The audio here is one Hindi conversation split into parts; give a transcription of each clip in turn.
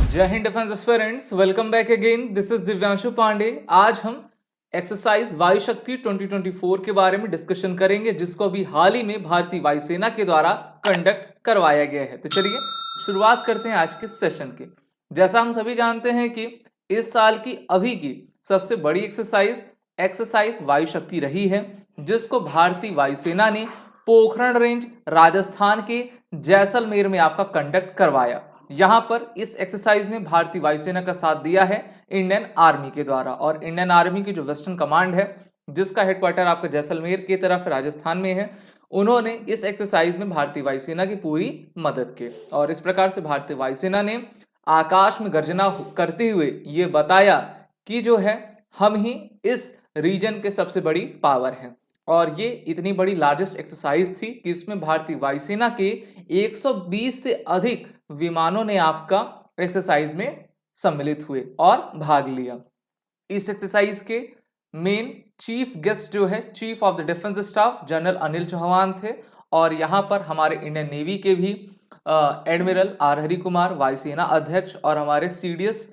जय Hind defence aspirants, welcome back again. This is Divyanshu Pandey. आज हम एक्सरसाइज वायु शक्ति 2024 के बारे में डिस्कशन करेंगे, जिसको अभी हाल ही में भारतीय वायुसेना के द्वारा कंडक्ट करवाया गया है। तो चलिए शुरुआत करते हैं आज के सेशन की। जैसा हम सभी जानते हैं कि इस साल की अभी की सबसे बड़ी एक्सरसाइज वायु शक्ति रही है, जिसको भारतीय वायुसेना ने पोखरण रेंज राजस्थान के जैसलमेर में आपका कंडक्ट करवाया। यहां पर इस एक्सरसाइज में भारतीय वायुसेना का साथ दिया है इंडियन आर्मी के द्वारा, और इंडियन आर्मी की जो वेस्टर्न कमांड है, जिसका हेडक्वार्टर आपका जैसलमेर की तरफ राजस्थान में है, उन्होंने इस एक्सरसाइज में भारतीय वायुसेना की पूरी मदद की। और इस प्रकार से भारतीय वायुसेना ने आकाश में गर्जना करते हुए ये बताया कि जो है हम ही इस रीजन के सबसे बड़ी पावर हैं। और ये इतनी बड़ी लार्जेस्ट एक्सरसाइज थी कि इसमें भारतीय वायुसेना के 120 से अधिक विमानों ने आपका एक्सरसाइज में सम्मिलित हुए और भाग लिया। इस एक्सरसाइज के मेन चीफ गेस्ट जो है chief of the defence staff general Anil Chauhan थे, और यहाँ पर हमारे इंडियन नेवी के भी एडमिरल आर हरि कुमार, वायुसेना अध्यक्ष, और हमारे सीडीएस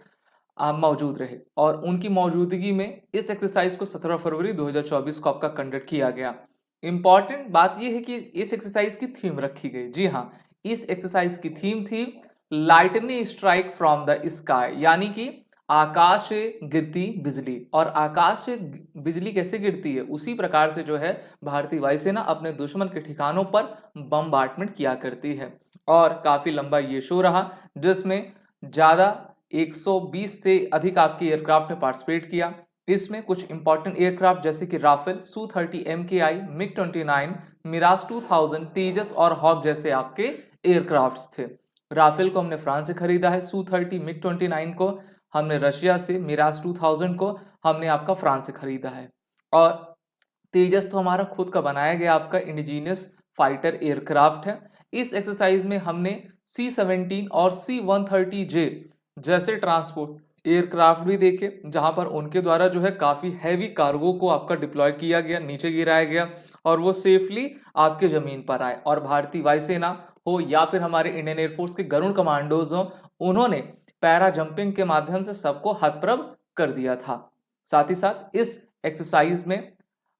मौजूद रहे। और उनकी मौजूदगी में इस एक्सरसाइज को 17 फरवरी 2024 को आपका कंडक्ट किया गया। इंपॉर्टेंट बात यह है कि इस एक्सरसाइज की थीम रखी गई। जी हाँ, इस एक्सरसाइज की थीम थी lightning strike from the sky, यानी कि आकाश से गिरती बिजली। और आकाश से बिजली कैसे गिरती है, उसी प्रकार से जो है भारतीय वायुसेना अपने दुश्मन के ठिकानों पर बमबार्टमेंट किया करती है। और काफी लंबा ये शो रहा, जिसमें ज्यादा 120 से अधिक आपके एयरक्राफ्ट ने पार्टिसिपेट किया। इसमें कुछ इंपॉर्टेंट एयरक्राफ्ट जैसे कि Rafale, Su-30 MKI, MiG-29, Miraj 2000, तेजस और हॉक जैसे आपके एयरक्राफ्ट्स थे। राफेल को हमने फ्रांस से खरीदा है, Su-30 MiG-29 को हमने रशिया से, मिराज 2000 को हमने आपका फ्रांस से खरीदा है। और तेजस तो हमारा खुद का बनाया गया आपका इंडिजीनियस फाइटर एयरक्राफ्ट है। इस एक्सरसाइज में हमने C-17 और C-130J जैसे ट्रांसपोर्ट एयरक्राफ्ट भी देखे, जहां पर उनके द्वारा जो है काफी हैवी कार्गो को आपका डिप्लॉय किया गया, नीचे गिराया गया, और वो सेफली आपके जमीन पर आए। और भारतीय वायुसेना हो या फिर हमारे इंडियन एयरफोर्स के गरुण कमांडोज हो, उन्होंने पैरा जंपिंग के माध्यम से सबको हतप्रभ कर दिया था। साथ ही साथ इस एक्सरसाइज में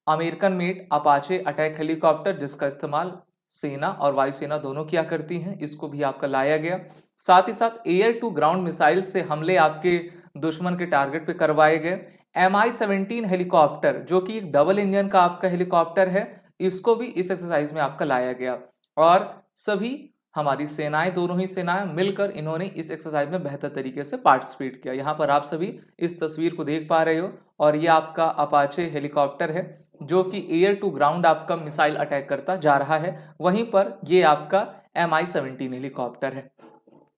American made Apache attack helicopter, जिसका इस्तेमाल सेना और वायुसेना दोनों किया करती हैं, इसको भी आपका लाया गया। साथ ही साथ एयर टू ग्राउंड मिसाइल से हमले आपके दुश्मन के टारगेट पे करवाए गए। Mi-17 हेलीकॉप्टर, जो कि डबल इंजन का आपका हेलीकॉप्टर है, इसको भी इस एक्सरसाइज में आपका लाया गया। और सभी हमारी सेनाएं, दोनों ही सेनाएं मिलकर इन्होंने इस एक्सरसाइज में बेहतर तरीके से पार्टिसिपेट किया। यहाँ पर आप सभी इस तस्वीर को देख पा रहे हो, और ये आपका अपाचे हेलीकॉप्टर है, जो कि एयर टू ग्राउंड आपका मिसाइल अटैक करता जा रहा है। वहीं पर ये आपका Mi-17 हेलीकॉप्टर है।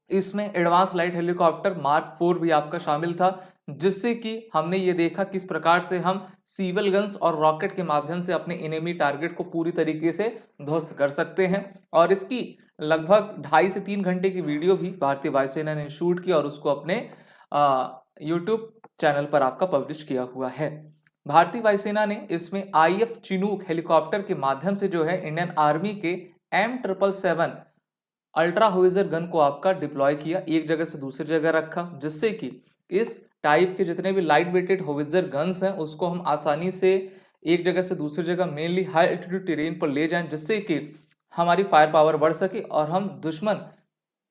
इसमें एडवांस लाइट हेलीकॉप्टर मार्क 4 भी आपका शामिल था, जिससे कि हमने ये देखा किस प्रकार से हम सीवल गन्स और रॉकेट के माध्यम से अपने एनिमी टारगेट को पूरी तरीके से ध्वस्त कर सकते हैं। और इसकी लगभग 2.5 से 3 घंटे की वीडियो भी भारतीय वायुसेना ने शूट की और उसको अपने यूट्यूब चैनल पर आपका पब्लिश किया हुआ है। भारतीय वायुसेना ने इसमें IF चिनूक हेलीकॉप्टर के माध्यम से जो है इंडियन आर्मी के M777 अल्ट्रा होविजर गन को आपका डिप्लॉय किया, एक जगह से दूसरी जगह रखा, जिससे कि इस टाइप के जितने भी लाइट वेटेड होविजर गन्स हैं, उसको हम आसानी से एक जगह से दूसरी जगह, मेनली हाई एल्टीट्यूड टेरेन पर ले जाएं, जिससे कि हमारी फायर पावर बढ़ सके और हम दुश्मन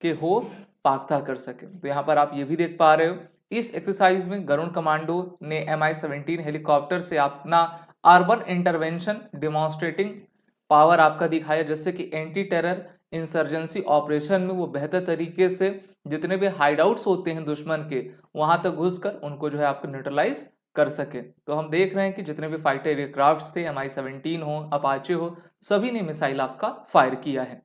के होश पाख्ता कर सके। तो यहाँ पर आप ये भी देख पा रहे हो, इस एक्सरसाइज में गरुण कमांडो ने Mi-17 हेलीकॉप्टर से अपना अर्बन इंटरवेंशन डिमॉन्स्ट्रेटिंग पावर आपका दिखाया, जिससे कि एंटी टेरर इंसर्जेंसी ऑपरेशन में वो बेहतर तरीके से जितने भी हाइडआउट्स होते हैं दुश्मन के, वहां तक घुसकर उनको जो है आपको न्यूट्रलाइज कर सके। तो हम देख रहे हैं कि जितने भी फाइटर एयरक्राफ्ट थे, Mi-17 हो, अपाचे हो, सभी ने मिसाइल आपका फायर किया है।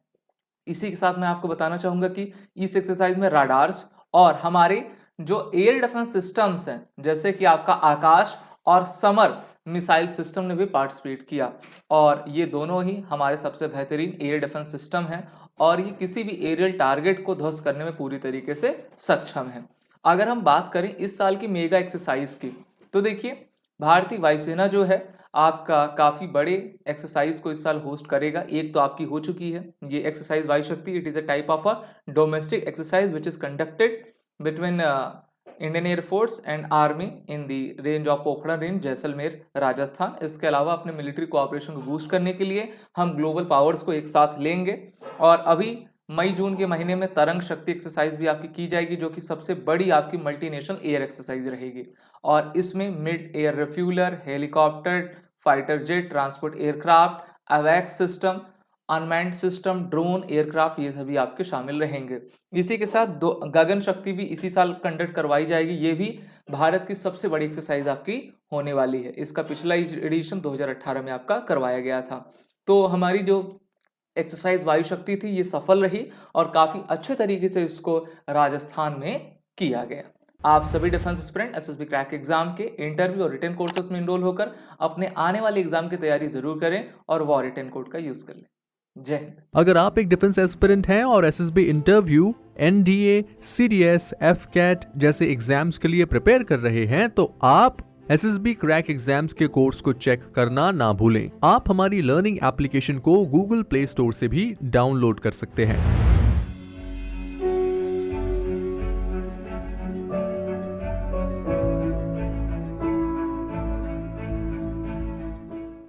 इसी के साथ मैं आपको बताना चाहूंगा कि इस एक्सरसाइज में राडार्स और हमारे जो एयर डिफेंस सिस्टम्स हैं, जैसे कि आपका आकाश और समर मिसाइल सिस्टम ने भी पार्टिसिपेट किया। और ये दोनों ही हमारे सबसे बेहतरीन एयर डिफेंस सिस्टम हैं, और ये किसी भी एरियल टारगेट को ध्वस्त करने में पूरी तरीके से सक्षम है। अगर हम बात करें इस साल की मेगा एक्सरसाइज की, तो देखिए भारतीय वायुसेना जो है आपका काफी बड़े एक्सरसाइज को इस साल होस्ट करेगा। एक तो आपकी हो चुकी है ये एक्सरसाइज वायु शक्ति। It is a type of a domestic exercise which is conducted between Indian air force and army in the range of Pokhran range, Jaisalmer, Rajasthan. इसके अलावा अपने मिलिट्री कोऑपरेशन को बूस्ट करने के लिए हम ग्लोबल पावर्स को एक साथ लेंगे। और अभी मई जून के महीने में तरंग शक्ति एक्सरसाइज भी आपकी की जाएगी, जो कि सबसे बड़ी आपकी मल्टीनेशनल एयर एक्सरसाइज रहेगी। और इसमें mid air refueller, helicopter, fighter jet, transport aircraft, अवैक्स system, unmanned system, drone, aircraft, ये सभी आपके शामिल रहेंगे। इसी के साथ गगन शक्ति भी इसी साल कंडक्ट करवाई जाएगी। ये भी भारत की सबसे बड़ी एक्सरसाइज आपकी होने वाली है। इसका पिछला एडिशन 2018 में आपका करवाया गया था। तो हमारी जो एक्सरसाइज वायु शक्ति थी ये सफल रही और काफी अच्छे तरीके से इसको राजस्थान में किया गया। आप सभी defence aspirant SSB crack exam के इंटरव्यू और रिटन कोर्सेज में इनरोल होकर अपने आने वाले एग्जाम की तैयारी जरूर करें और वो रिटन कोड का यूज कर लें। जय हिंद। अगर आप एक डिफेंस एस्पिरेंट हैं और SSB interview, NDA, CDS, AFCAT जैसे एग्जाम्स के लिए प्रिपेयर कर रहे हैं तो आप एसएसबी क्रैक एग्जाम्स के कोर्स को चेक करना ना भूलें। आप हमारी लर्निंग एप्लीकेशन को गूगल प्ले स्टोर से भी डाउनलोड कर सकते हैं।